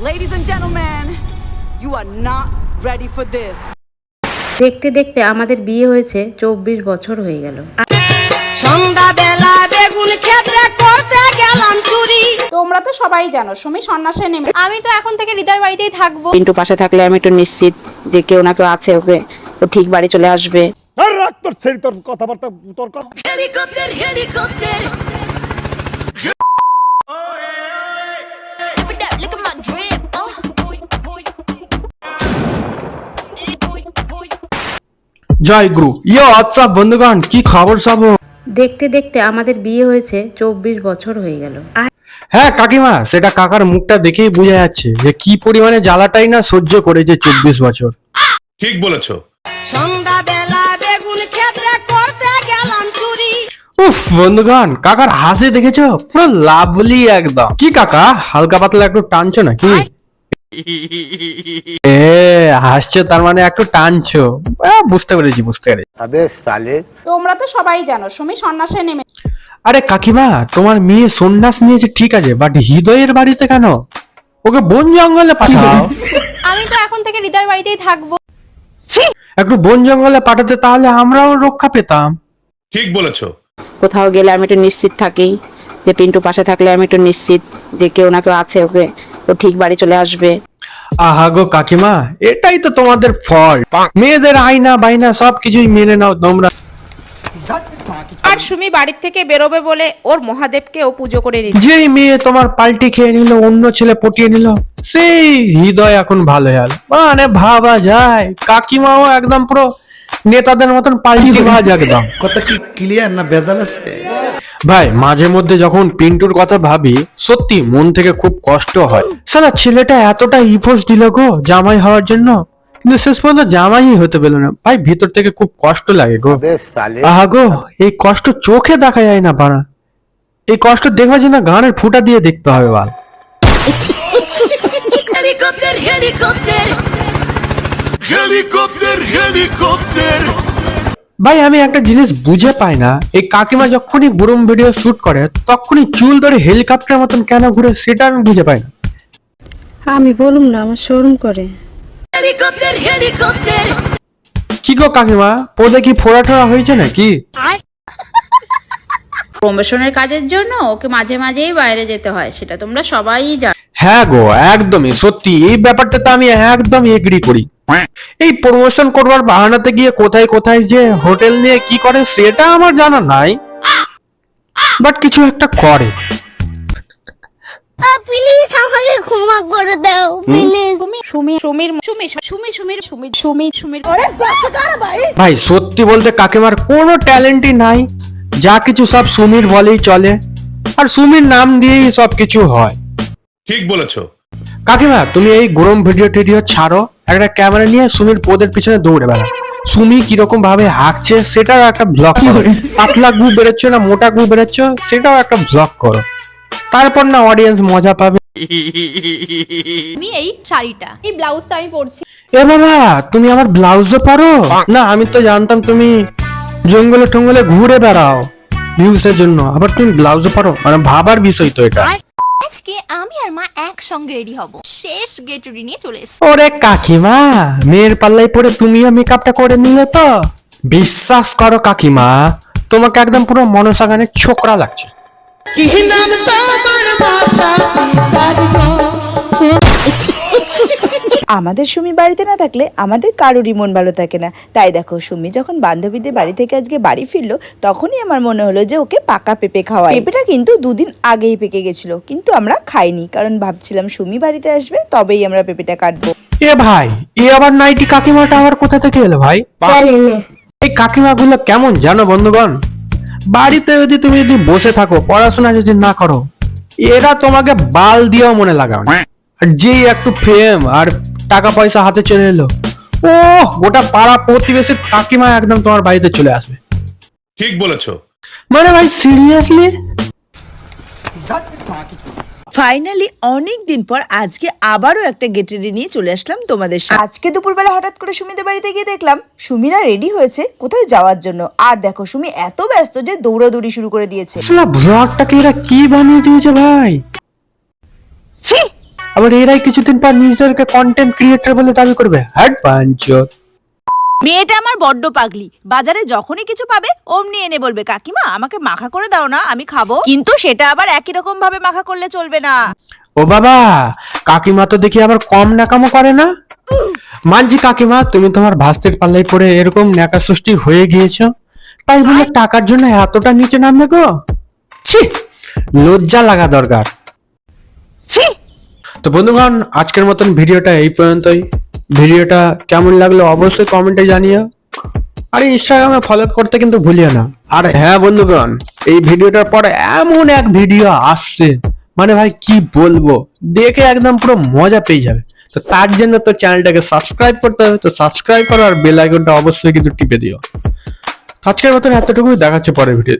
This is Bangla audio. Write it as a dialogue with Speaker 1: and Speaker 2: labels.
Speaker 1: Ladies and gentlemen, you are not ready for this.
Speaker 2: দেখতে দেখতে আমাদের বিয়ে হয়েছে 24 বছর হয়ে গেল।
Speaker 3: সন্ধ্যাবেলা বেগুন ক্ষেত্রে করতে গেলাম চুরি।
Speaker 4: তোমরা তো সবাই জানো সুমি সন্ন্যাসে নেমে।
Speaker 3: আমি তো এখন থেকে হৃদয়ের বাড়িতেই থাকবো।
Speaker 2: পিন্টু পাশে থাকলে আমি একটু নিশ্চিত যে কেউ না কেউ আছে, ও ঠিক বাড়ি চলে আসবে।
Speaker 5: আর রাখ তোর সেই তোর কথাবার্তা তোর কথা।
Speaker 1: Helicopter, helicopter. Look at my drip.
Speaker 6: Joy Guru. WhatsApp বন্ধুগণ, কি খবর সব?
Speaker 2: দেখতে দেখতে আমাদের বিয়ে হয়েছে 24 বছর হয়ে গেল।
Speaker 6: হ্যাঁ কাকিমা, সেটা কাকার মুখটা দেখেই বোঝা যাচ্ছে যে কি পরিমাণে জ্বালাটাই না সহ্য করেছে 24 বছর।
Speaker 7: ঠিক বলেছো।
Speaker 3: সন্ধ্যাবেলা বেগুন ক্ষেত্রে করতে গেলাম চুরি।
Speaker 6: উফ বন্ধুগণ, কাকার হাসি দেখেছো? পুরো লাভলি একদম। কি কাকা, হালকা পাতলা একটু টানছো নাকি? হাসছো তার মানে একটু টানছো। বুঝতে পেরেছি।
Speaker 4: তোমরা তো সবাই জানো সুমি সন্ন্যাসে নেমে।
Speaker 6: আরে কাকিমা, তোমার মেয়ে সন্ন্যাস নিয়েছে ঠিক আছে, বাট হৃদয়ের বাড়িতে কেন? ওকে বন জঙ্গলে পাঠাও।
Speaker 3: আমি তো এখন থেকে হৃদয়ের বাড়িতেই থাকবো।
Speaker 6: একটু বন জঙ্গলে পাঠাতে, তাহলে আমরাও রক্ষা পেতাম।
Speaker 7: ঠিক বলেছো।
Speaker 2: কোথাও গেলে আমি একটু নিশ্চিত থাকি যে পিন্টু পাশে থাকলে আমি একটু নিশ্চিত যে কেউ না কেউ আছে, ও ঠিক বাড়ি চলে আসবে।
Speaker 6: আহা গো কাকিমা, এটাই তো তোমাদের ফল। মেয়েদের আয়না বাইনা সবকিছুই মেনে নাও তোমরা।
Speaker 4: আর সুমি বাড়ির থেকে বেরোবে বলে ওর মহাদেবকেও পুজো করে নিচ্ছে।
Speaker 6: যেই মেয়ে তোমার পাল্টি খেয়ে নিল, অন্য ছেলে পটিয়ে নিল, সেই হৃদয় এখন ভালো হল। মানে ভাবা যায় কাকিমাও একদম পুরো নেতাদের মতন পাল্টি ভাজ একদম।
Speaker 5: কথা কি ক্লিয়ার না ভেজাল আছে?
Speaker 6: ভাই মাঝে মধ্যে যখন পিন্টুর কথা ভাবি, সত্যি মন থেকে খুব কষ্ট হয়। সালা ছেলেটা এতটা ইফোর্স দিল গো জামাই হওয়ার জন্য, কিন্তু শেষ পর্যন্ত জামাই হতে পেল না। ভাই ভিতর থেকে খুব কষ্ট লাগে গো। আহা গো, এই কষ্ট চোখে দেখা যায় না পারা। এই কষ্ট দেখবার জন্য গানের ফুটা দিয়ে দেখতে হবে বাল।
Speaker 1: Helicopter, helicopter.
Speaker 7: Helicopter helicopter.
Speaker 6: ভাই আমি একটা জিনিস বুঝে পাই না, এই কাকিমা যখনই বুরুম ভিডিও শুট করে তখনই চুল ধরে হেলিকপ্টারের মতন কেন ঘুরে, সেটা আমি বুঝে পাই না।
Speaker 2: আমি বলুম না, আমার শরম করে।
Speaker 1: Helicopter, helicopter.
Speaker 6: কি গো কাকিমা, পদে কি ফোড়া টোড়া হয়েছে নাকি?
Speaker 2: প্রমোশনের কাজের জন্য ওকে মাঝে মাঝেই বাইরে যেতে হয়, সেটা তোমরা সবাই জানো।
Speaker 6: হ্যাঁ গো, একদমই সত্যি। এই ব্যাপারটা তো আমি একদম এগ্রি করি। এই প্রমোশন করবার বাহানাতে গিয়ে কোথায় কোথায় যে হোটেল নিয়ে কি করে সেটা আমার জানা নাই, বাট কিছু একটা করে।
Speaker 3: প্লিজ আমাকে ক্ষমা করে দাও প্লিজ।
Speaker 4: সুমির
Speaker 6: ভাই সত্যি বলতে কাকিমার কোনো ট্যালেন্টই নাই, যা কিছু সব সুমির বলেই চলে, আর সুমির নাম দিয়েই সব কিছু হয়।
Speaker 7: ঠিক বলেছো।
Speaker 6: কাকিমা তুমি এই গরম ভিডিও টিডিও ছাড়ো, একটা ক্যামেরা নিয়ে সুমির পদের পিছনে দৌড়ে বেড়া। সুমি কিরকম ভাবে হাঁকছে সেটাও একটা ব্লগ করো। পাতলা গু বেরোচ্ছে না মোটা গু বেরোচ্ছে সেটাও একটা ব্লগ করো, তারপর না অডিয়েন্স মজা পাবে।
Speaker 3: আমি এই শাড়িটা, এই ব্লাউজটা আমি পরছি।
Speaker 6: এ বাবা, তুমি আমার ব্লাউজও পরো না? আমি তো জানতাম তুমি জঙ্গলে টঙ্গলে ঘুরে বেড়াও ভিউজের জন্য, আবার তুমি ব্লাউজও পরো, মানে ভাবার বিষয় তো এটা।
Speaker 3: আজকে আমি আর মা একসঙ্গে রেডি হব, শেষ গেট রেডি নিয়ে চলে এসেছি।
Speaker 6: ওরে কাকিমা, মেয়ের পাল্লাই পরে তুমিও মেকআপটা করে নিলে তো? বিশ্বাস করো কাকিমা, তোমাকে একদম পুরো মনসা গানের ছোকরা লাগছে।
Speaker 8: আমাদের সুমি বাড়িতে না থাকলে আমাদের কারোরই মন ভালো থাকে না। তাই দেখো সুমি যখন বান্ধবীদের বাড়ি থেকে আজকে বাড়ি ফিরলো, তখনই আমার মনে হলো যে ওকে পাকা পেঁপে খাওয়াই। পেঁপেটা কিন্তু 2 দিন আগেই পেকে গেছিল, কিন্তু আমরা খাইনি, কারণ ভাবছিলাম সুমি বাড়িতে আসবে তবেই আমরা পেঁপেটা কাটবো।
Speaker 6: এ ভাই, এ আবার নাইটি কাকিমাটা আবার কোথা থেকে এলো ভাই? এই কাকিমা গুলো কেমন জানো বন্ধুগণ, বাড়িতে যদি বসে থাকো, পড়াশোনা যদি না করো, এরা তোমাকে বাল দিয়েও মনে লাগাও না। আর যেই একটু ফেম আর টাকা পয়সা হাতে চলে এলো, ও গোটা পাড়া প্রতিবেশীর কাকিমা একদম তোমার বাড়িতে চলে আসবে।
Speaker 7: ঠিক বলেছো।
Speaker 6: মানে ভাই সিরিয়াসলি।
Speaker 8: ফাইনালি অনেক দিন পর আজকে আবারও একটা গেট রেডি নিয়ে চলে আসলাম তোমাদের সাথে। আজকে দুপুরবেলা হঠাৎ করে সুমিদের বাড়িতে গিয়ে দেখলাম সুমিরা রেডি হয়েছে কোথায় যাওয়ার জন্য। আর দেখো সুমি এত ব্যস্ত যে দৌড়াদৌড়ি শুরু করে দিয়েছে।
Speaker 6: ব্লগটাকে এরা কি বানিয়ে দিয়েছে ভাই। আবার এরাই কিছুদিন পর নিজেদেরকে কন্টেন্ট ক্রিয়েটর বলে দাবি করবে। হ্যাট বাঞ্চত।
Speaker 8: মেয়েটা আমার বড্ড পাগলি, বাজারে যখনই কিছু পাবে অমনি এনে বলবে কাকিমা আমাকে মাখা করে দাও না, আমি খাবো। কিন্তু সেটা আবার একই রকম ভাবে মাখা করলে চলবে না।
Speaker 6: ও বাবা, কাকিমা তো দেখি আবার কম নাকামো করে না। মানছি কাকিমা, তুমি তোমার ভাস্তের পাল্লাই পড়ে এরকম ন্যাকা সৃষ্টি হয়ে গিয়েছো, তাই বলে টাকার জন্য এতটা নিচে নামবে গো? ছি, লজ্জা লাগা দরকার। তো বন্ধুগণ, আজকের মতন ভিডিওটা এই পর্যন্তই। ভিডিওটা কেমন লাগলো অবশ্যই কমেন্টে জানিও, আর ইনস্টাগ্রামে ফলো করতে কিন্তু ভুলিও না। আর হ্যাঁ বন্ধুগণ, এই ভিডিওটার পরে এমন এক ভিডিও আসছে, মানে ভাই কি বলবো, দেখে একদম পুরো মজা পেয়ে যাবে। তো তার জন্য তো চ্যানেলটাকে সাবস্ক্রাইব করতে হবে, তো সাবস্ক্রাইব করো আর বেল আইকনটা অবশ্যই কিন্তু টিপে দিও। আজকের মতন এতটুকুই, দেখাচ্ছে পরের ভিডিও।